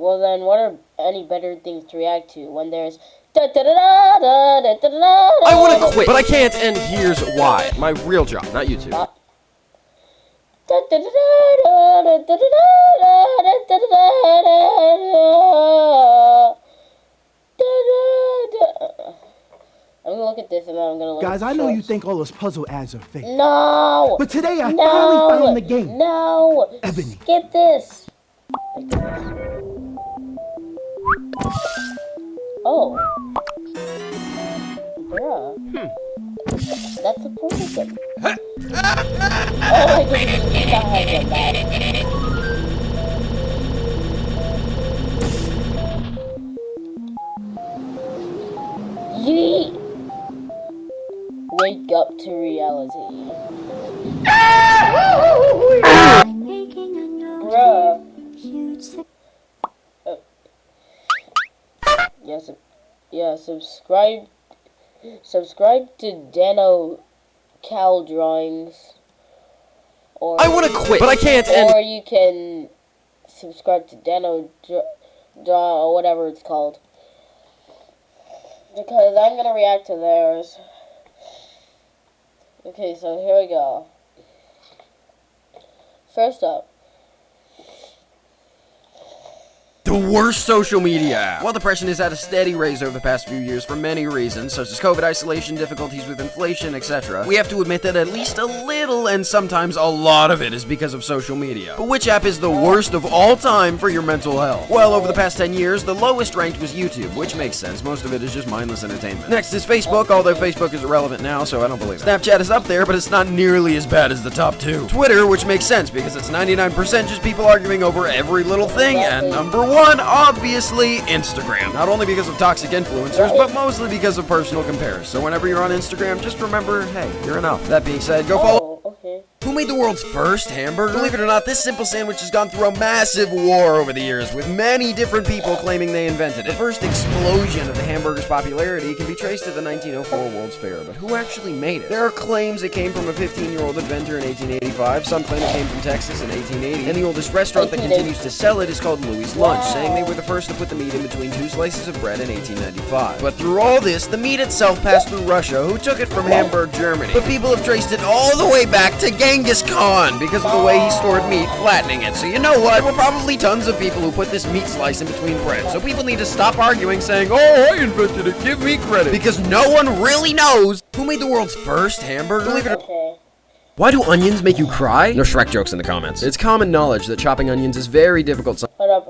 Well then, what are any better things to react to when there's I wanna quit, but I can't, and here's why. My real job, not YouTube. I'm gonna look at this and then I'm gonna look Guys, at I know shorts. you think all those puzzle ads are fake. No! But today I finally found the game. No! Ebony. Skip this! Oh. Bruh. That's the point of it. Oh my goodness, God, I get that. Yeet! Wake up to reality. Bruh. Yeah, subscribe to Dano Cal Drawings. Or I wanna quit, but I can't, or you can subscribe to Dano Draw or whatever it's called. Because I'm gonna react to theirs. Okay, so here we go. First up. The worst social media app. While depression is at a steady raise over the past few years for many reasons, such as COVID isolation, difficulties with inflation, etc., we have to admit that at least a little, and sometimes a lot of it, is because of social media. But which app is the worst of all time for your mental health? Well, over the past 10 years, the lowest ranked was YouTube, which makes sense. Most of it is just mindless entertainment. Next is Facebook, although Facebook is irrelevant now, so I don't believe it. Snapchat is up there, but it's not nearly as bad as the top two. Twitter, which makes sense because it's 99% just people arguing over every little thing, and number one, obviously, Instagram. Not only because of toxic influencers, but mostly because of personal comparison. So whenever you're on Instagram, just remember, hey, you're enough. That being said, go follow. Okay. Who made the world's first hamburger? Believe it or not, this simple sandwich has gone through a massive war over the years, with many different people claiming they invented it. The first explosion of the hamburger's popularity can be traced to the 1904 World's Fair, but who actually made it? There are claims it came from a 15-year-old inventor in 1885, some claim it came from Texas in 1880, and the oldest restaurant that continues to sell it is called Louis' Lunch, saying they were the first to put the meat in between two slices of bread in 1895. But through all this, the meat itself passed through Russia, who took it from Hamburg, Germany. But people have traced it all the way back to Genghis Khan because of the way he stored meat, flattening it. So you know what? There were probably tons of people who put this meat slice in between bread. So people need to stop arguing saying, oh, I invented it, give me credit. Because no one really knows who made the world's first hamburger. Believe it or Okay. Why do onions make you cry? No Shrek jokes in the comments. It's common knowledge that chopping onions is very difficult. Hold up.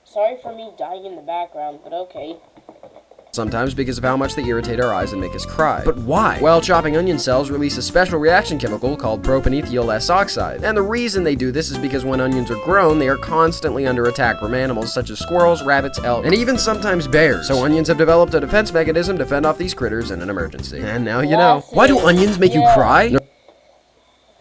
Sorry for me dying in the background, but okay. Sometimes because of how much they irritate our eyes and make us cry. But why? Well, chopping onion cells release a special reaction chemical called propanethiol S oxide. And the reason they do this is because when onions are grown, they are constantly under attack from animals such as squirrels, rabbits, elk, and even sometimes bears. So onions have developed a defense mechanism to fend off these critters in an emergency. And now you know. Why do onions make you cry? No.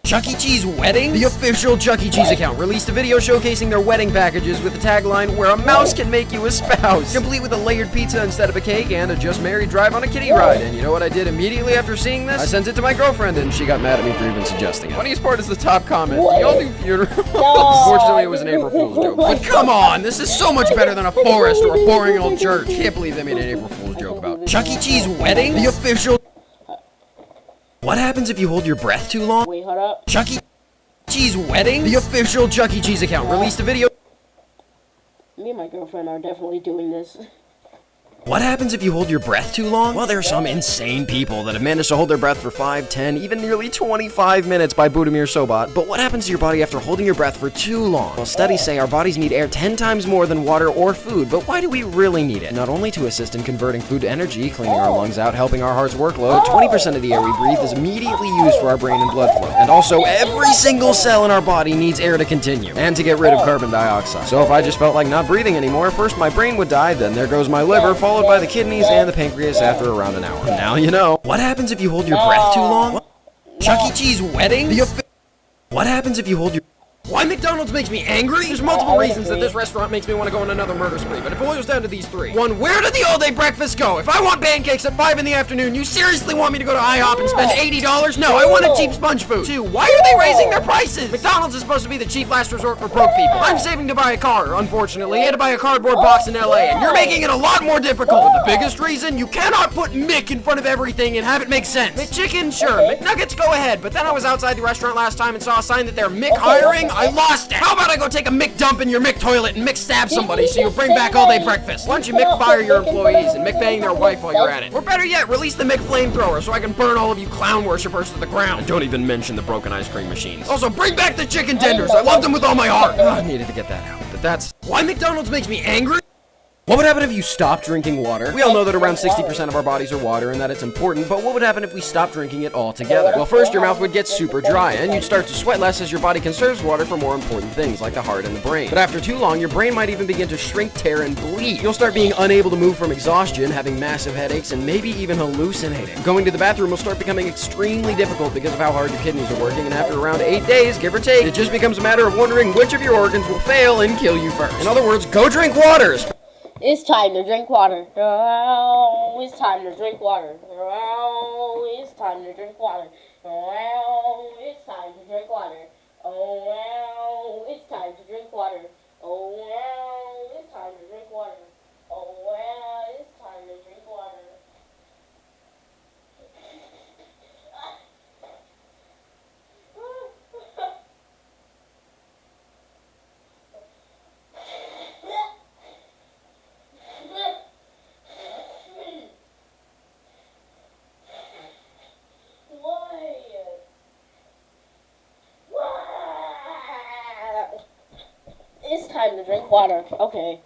Chuck E. Cheese weddings? The official Chuck E. Cheese account released a video showcasing their wedding packages with the tagline, where a mouse can make you a spouse, complete with a layered pizza instead of a cake and a just married drive on a kiddie ride. And you know what I did immediately after seeing this? I sent it to my girlfriend and she got mad at me for even suggesting it. Funniest part is the top comment. Y'all do funerals? Unfortunately, it was an April Fool's joke. But come on, this is so much better than a forest or a boring old church. Can't believe they made an April Fool's joke about Chuck E. Cheese weddings? The official... What happens if you hold your breath too long? Wait, hold up. Chuck E. Cheese weddings? The official Chuck E. Cheese account released a video. Me and my girlfriend are definitely doing this. What happens if you hold your breath too long? Well, there are some insane people that have managed to hold their breath for 5, 10, even nearly 25 minutes by Budimir Sobat. But what happens to your body after holding your breath for too long? Well, studies say our bodies need air 10 times more than water or food, but why do we really need it? Not only to assist in converting food to energy, cleaning our lungs out, helping our heart's workload, 20% of the air we breathe is immediately used for our brain and blood flow. And also, every single cell in our body needs air to continue, and to get rid of carbon dioxide. So if I just felt like not breathing anymore, first my brain would die, then there goes my liver, followed by the kidneys and the pancreas after around an hour. Now you know. What happens if you hold your breath too long? Chuck E. Cheese wedding? What happens if you hold your... Why McDonald's makes me angry? There's multiple reasons that this restaurant makes me want to go on another murder spree, but it boils down to these three. One, where did the all-day breakfast go? If I want pancakes at 5 in the afternoon, you seriously want me to go to IHOP and spend $80? No, I want a cheap sponge food. Two, why are they raising their prices? McDonald's is supposed to be the cheap last resort for broke people. I'm saving to buy a car, unfortunately, and to buy a cardboard box in LA, and you're making it a lot more difficult. The biggest reason, you cannot put Mick in front of everything and have it make sense. McChicken, sure. McNuggets, go ahead, but then I was outside the restaurant last time and saw a sign that they're Mick hiring. I lost it. How about I go take a Mick dump in your Mick toilet and Mick stab somebody so you bring back all-day breakfast? Why don't you Mick fire your employees and Mick bang their wife while you're at it? Or better yet, release the Mick flamethrower so I can burn all of you clown worshippers to the ground. And don't even mention the broken ice cream machines. Also, bring back the chicken tenders. I love them with all my heart. I needed to get that out, but that's... Why McDonald's makes me angry? What would happen if you stopped drinking water? We all know that around 60% of our bodies are water and that it's important, but what would happen if we stopped drinking it altogether? Well, first, your mouth would get super dry, and you'd start to sweat less as your body conserves water for more important things, like the heart and the brain. But after too long, your brain might even begin to shrink, tear, and bleed. You'll start being unable to move from exhaustion, having massive headaches, and maybe even hallucinating. Going to the bathroom will start becoming extremely difficult because of how hard your kidneys are working, and after around 8 days, give or take, it just becomes a matter of wondering which of your organs will fail and kill you first. In other words, go drink water! It's time to drink water. Oh, it's time to drink water. Oh, it's time to drink water. Oh, it's time to drink water. Oh, it's time to drink water. Oh, it's time to drink water. Oh, it's time to drink water. It's time to drink water. Okay.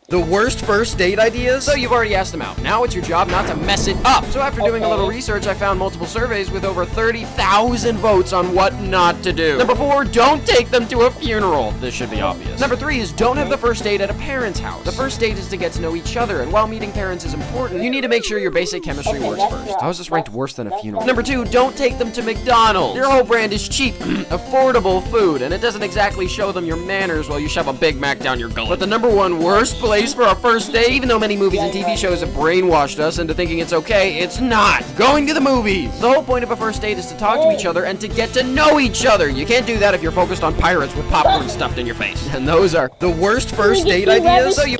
The worst first date ideas? So you've already asked them out. Now it's your job not to mess it up. So after doing a little research, I found multiple surveys with over 30,000 votes on what not to do. Number 4, don't take them to a funeral. This should be obvious. Number 3 is don't have the first date at a parent's house. The first date is to get to know each other, and while meeting parents is important, you need to make sure your basic chemistry works first. How is this ranked worse than a funeral? Number 2, don't take them to McDonald's. Your whole brand is cheap, affordable food, and it doesn't exactly show them your manners while you shove a Big Mac down your gullet. But the number 1 worst place for our first date, even though many movies and TV shows have brainwashed us into thinking it's okay, it's not. Going to the movies. The whole point of a first date is to talk to each other and to get to know each other. You can't do that if you're focused on pirates with popcorn stuffed in your face. And those are the worst first date ideas. So you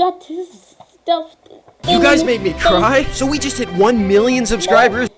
guys made me cry. So we just hit 1 million subscribers.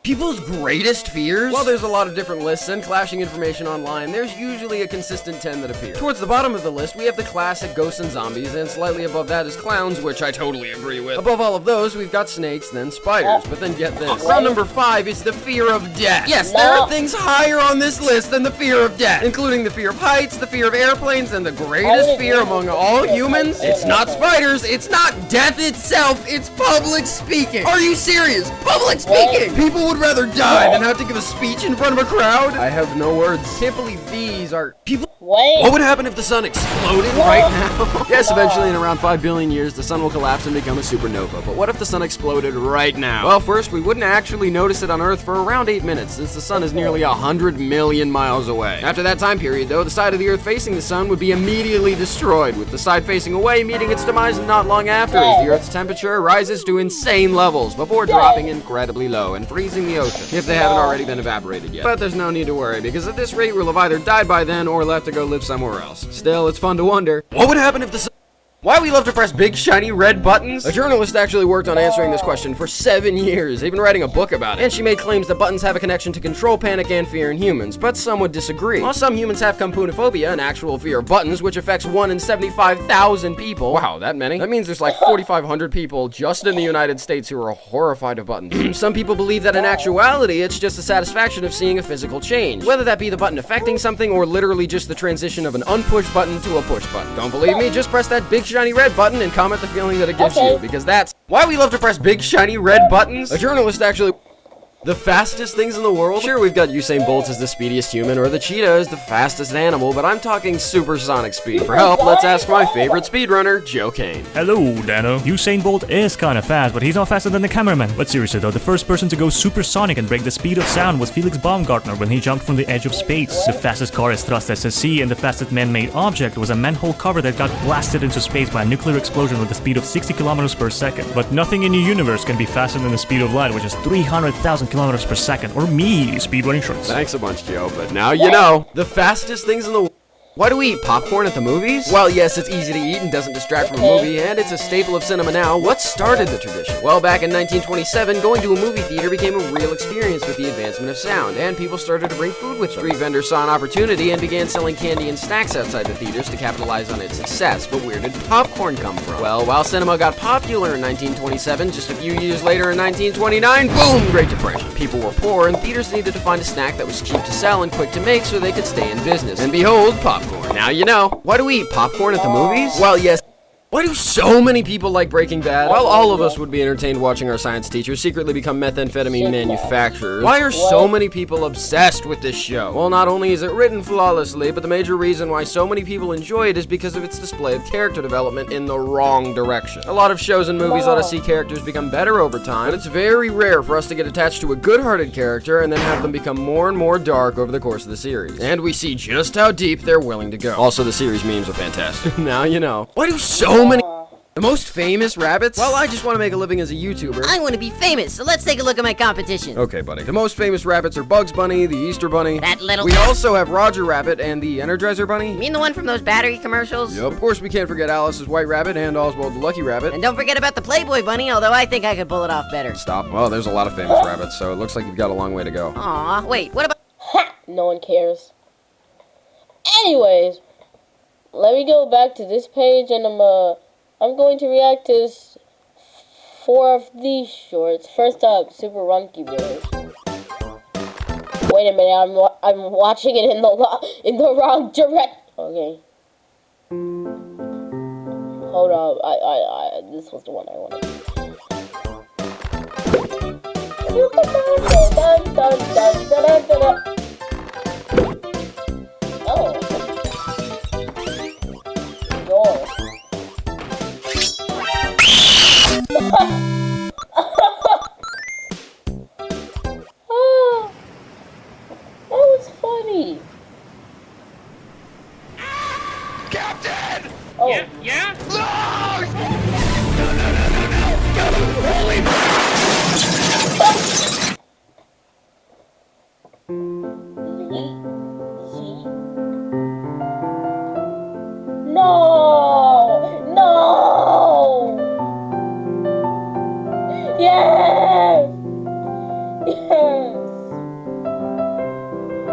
People's greatest fears? While there's a lot of different lists and clashing information online, there's usually a consistent 10 that appear. Towards the bottom of the list, we have the classic ghosts and zombies, and slightly above that is clowns, which I totally agree with. Above all of those, we've got snakes, then spiders. But then get this. Round number 5 is the fear of death. Yes, there are things higher on this list than the fear of death, including the fear of heights, the fear of airplanes, and the greatest fear among all humans. It's not spiders, it's not death itself, it's public speaking. Are you serious? Public speaking! People would rather die than have to give a speech in front of a crowd. I have no words. Can't believe these are people. What would happen if the sun exploded right now? Yes, eventually in around 5 billion years, the sun will collapse and become a supernova. But what if the sun exploded right now? Well, first, we wouldn't actually notice it on Earth for around 8 minutes, since the sun is nearly 100 million miles away. After that time period, though, the side of the Earth facing the sun would be immediately destroyed, with the side facing away meeting its demise not long after, as the Earth's temperature rises to insane levels before dropping incredibly low and freezing the ocean, if they haven't already been evaporated yet. But there's no need to worry, because at this rate, we'll have either died by then or left to go live somewhere else. Still, it's fun to wonder, what would happen if the sun... Why we love to press big shiny red buttons? A journalist actually worked on answering this question for 7 years, even writing a book about it. And she made claims that buttons have a connection to control panic and fear in humans, but some would disagree. While some humans have compunophobia, an actual fear of buttons, which affects 1 in 75,000 people. Wow, that many? That means there's like 4,500 people just in the United States who are horrified of buttons. Some people believe that in actuality, it's just the satisfaction of seeing a physical change, whether that be the button affecting something or literally just the transition of an unpushed button to a push button. Don't believe me? Just press that big shiny red button and comment the feeling that it gives you, because that's why we love to press big shiny red buttons. A journalist actually... The fastest things in the world? Sure, we've got Usain Bolt as the speediest human, or the cheetah as the fastest animal, but I'm talking supersonic speed. For help, let's ask my favorite speedrunner, Joe Kane. Hello, Dano. Usain Bolt is kinda fast, but he's not faster than the cameraman. But seriously though, the first person to go supersonic and break the speed of sound was Felix Baumgartner when he jumped from the edge of space. The fastest car is Thrust SSC, and the fastest man-made object was a manhole cover that got blasted into space by a nuclear explosion with a speed of 60 kilometers per second. But nothing in the universe can be faster than the speed of light, which is 300,000 kilometers per second, or me, speedrunning shorts. Thanks a bunch, Joe, but now you know. The fastest things in the world. Why do we eat popcorn at the movies? Well, yes, it's easy to eat and doesn't distract from a movie, and it's a staple of cinema now. What started the tradition? Well, back in 1927, going to a movie theater became a real experience with the advancement of sound, and people started to bring food with them. Street vendors saw an opportunity and began selling candy and snacks outside the theaters to capitalize on its success. But where did popcorn come from? Well, while cinema got popular in 1927, just a few years later in 1929, boom, Great Depression. People were poor, and theaters needed to find a snack that was cheap to sell and quick to make so they could stay in business. And behold, popcorn. Now you know. Why do we eat popcorn at the movies? Well, yes. Why do so many people like Breaking Bad? While all of us would be entertained watching our science teachers secretly become methamphetamine manufacturers, why are so many people obsessed with this show? Well, not only is it written flawlessly, but the major reason why so many people enjoy it is because of its display of character development in the wrong direction. A lot of shows and movies let us see characters become better over time, but it's very rare for us to get attached to a good-hearted character and then have them become more and more dark over the course of the series. And we see just how deep they're willing to go. Also, the series memes are fantastic. Now you know. Why do so many... The most famous rabbits? Well, I just want to make a living as a YouTuber. I want to be famous, so let's take a look at my competition. Okay, buddy. The most famous rabbits are Bugs Bunny, the Easter Bunny. That little... We also have Roger Rabbit and the Energizer Bunny. You mean the one from those battery commercials? Yep. Of course, we can't forget Alice's White Rabbit and Oswald the Lucky Rabbit. And don't forget about the Playboy Bunny, although I think I could pull it off better. Stop. Well, there's a lot of famous rabbits, so it looks like you've got a long way to go. Aw, wait, what about... Ha! No one cares. Anyways, let me go back to this page, and I'm going to react to 4 of these shorts. First up, Super Runky Bears. Wait a minute, I'm watching it in the wrong direction. Okay. Hold up, I this was the one I wanted. Oh. Door. Oh, that was funny. Captain! Oh. Yeah? No! No! Yes! Yes!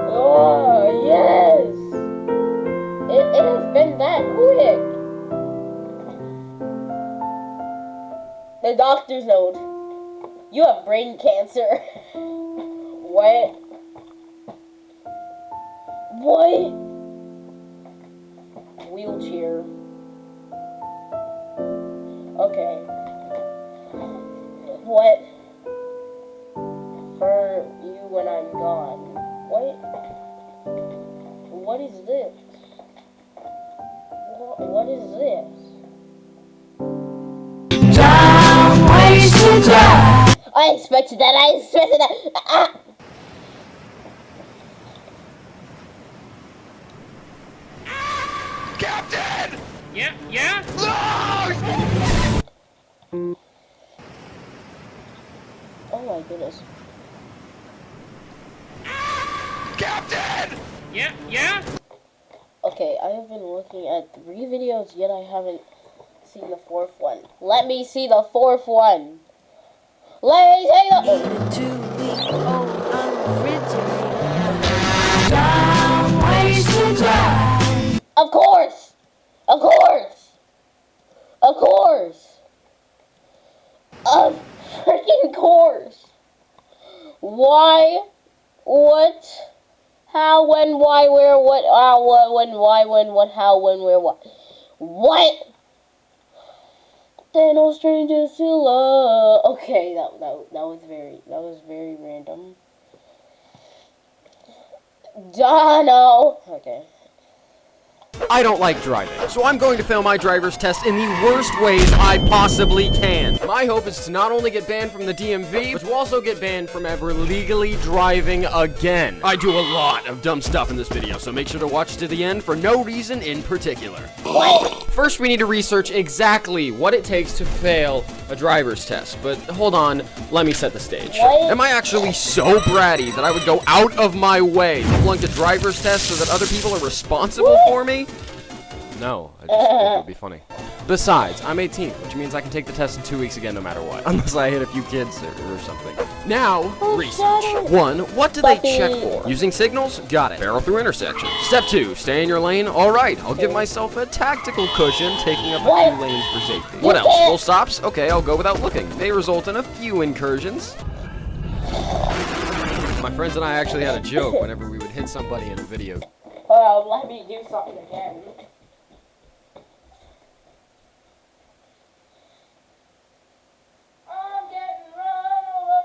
Oh, yes! It has been that quick! The doctor's note. You have brain cancer. What? What? Wheelchair. Okay. What? For you when I'm gone. What? What is this? What is this? Time wasted time. I expected that. Ah. Captain! Yeah? No! Oh my goodness. Captain! Yeah? Okay, I have been looking at 3 videos, yet I haven't see the fourth one. Let me see the fourth one. Let me see the... Of course! Of course! Of course! Of freaking course! Why? What? How, when, why, where, what, what, when, why, when, what, how, when, where, what? What? They're no strangers to love. Okay, that was very random. Dono. Okay. I don't like driving, so I'm going to fail my driver's test in the worst ways I possibly can. My hope is to not only get banned from the DMV, but to also get banned from ever legally driving again. I do a lot of dumb stuff in this video, so make sure to watch to the end for no reason in particular. What? First, we need to research exactly what it takes to fail a driver's test, but hold on, let me set the stage. What? Am I actually so bratty that I would go out of my way to flunk a driver's test so that other people are responsible for me? No, I just think it would be funny. Besides, I'm 18, which means I can take the test in 2 weeks again no matter what. Unless I hit a few kids or something. Now, research. 1, what do they check for? Using signals? Got it. Barrel through intersections. Step 2, stay in your lane? Alright, I'll give myself a tactical cushion, taking up a few lanes for safety. What else? Full stops? Okay, I'll go without looking. They result in a few incursions. My friends and I actually had a joke whenever we would hit somebody in a video. Let me do something again. I'm getting run over.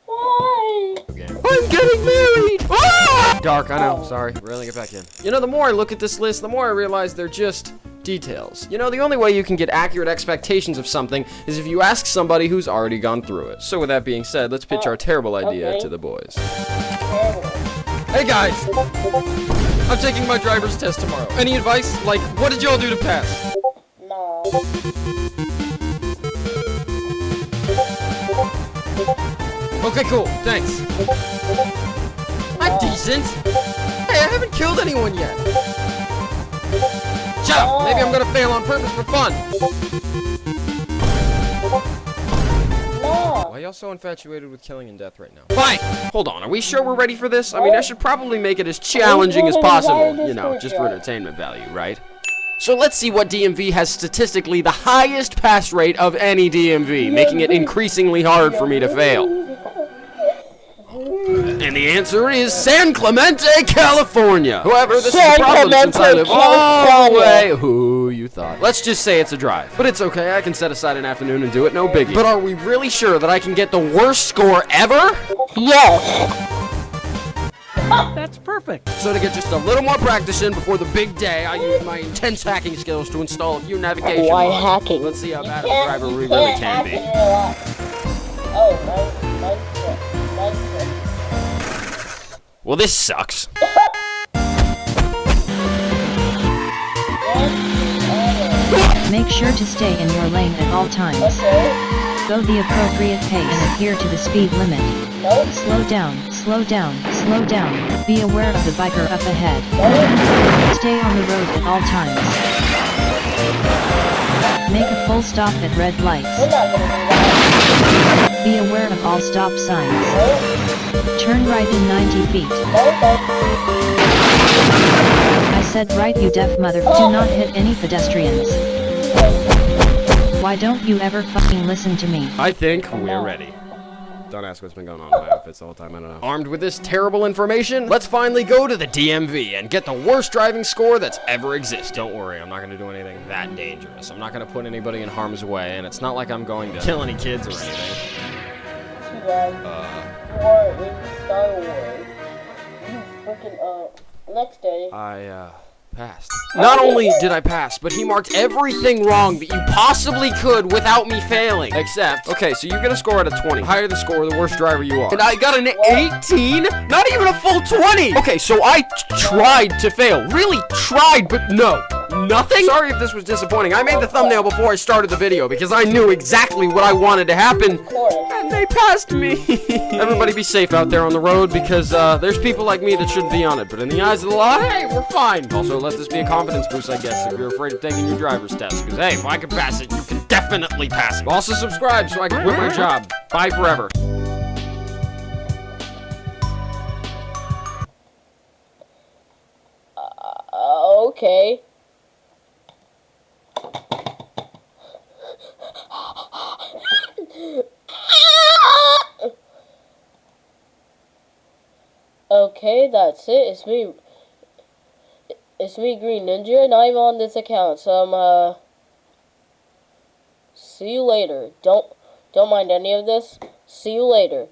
Why? I'm getting married! Ah! Dark, I know, sorry. Really, get back in. You know, the more I look at this list, the more I realize they're just details. You know, the only way you can get accurate expectations of something is if you ask somebody who's already gone through it. So with that being said, let's pitch our terrible idea to the boys. Hey guys! I'm taking my driver's test tomorrow. Any advice? Like, what did y'all do to pass? No. Okay, cool. Thanks. I'm decent. Hey, I haven't killed anyone yet. Shut up! Maybe I'm gonna fail on purpose for fun. No. Why y'all so infatuated with killing and death right now? Fine! Hold on, are we sure we're ready for this? I mean, I should probably make it as challenging as possible. You know, just for entertainment value, right? So let's see what DMV has statistically the highest pass rate of any DMV, making it increasingly hard for me to fail. And the answer is San Clemente, California. However, this is a problem since I live all the way. Who you thought? Let's just say it's a drive. But it's okay, I can set aside an afternoon and do it, no biggie. But are we really sure that I can get the worst score ever? Yes. That's perfect. So to get just a little more practice in before the big day, I use my intense hacking skills to install a few navigation Why mods. hacking? Let's see how bad of a driver we really can be. Oh, nice. Well, this sucks. Make sure to stay in your lane at all times. Go the appropriate pace and adhere to the speed limit. Slow down, slow down, slow down. Be aware of the biker up ahead. Stay on the road at all times. Make a full stop at red lights. Be aware of all stop signs. Turn right in 90 feet. I said right, you deaf mother. Do not hit any pedestrians. Why don't you ever fucking listen to me? I think we're ready. Don't ask what's been going on in my outfits the whole time, I don't know. Armed with this terrible information, let's finally go to the DMV and get the worst driving score that's ever existed. Don't worry, I'm not going to do anything that dangerous. I'm not going to put anybody in harm's way, and it's not like I'm going to kill any kids or anything. Star Wars. You freaking, next day. I, passed. Not only did I pass, but he marked everything wrong that you possibly could without me failing. Except, okay, so you get a score out of 20. The higher the score, the worse driver you are. And I got an 18? Not even a full 20! Okay, so I tried to fail. Really tried, but no. nothing? Sorry if this was disappointing. I made the thumbnail before I started the video because I knew exactly what I wanted to happen. Of course. And they passed me. Everybody be safe out there on the road because there's people like me that shouldn't be on it. But in the eyes of the law, hey, we're fine. Also, let this be a confidence boost, I guess, if you're afraid of taking your driver's test. Because, hey, if I can pass it, you can definitely pass it. Also, subscribe so I can quit my job. Bye forever. Okay. Okay, that's it. It's me, Green Ninja, and I'm on this account. So see you later. Don't mind any of this. See you later.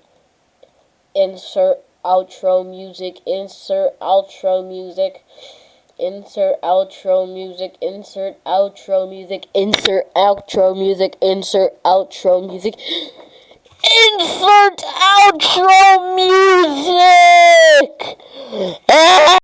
Insert outro music. Insert outro music. Insert outro music. Insert outro music. Insert outro music. Insert outro music. Insert outro music!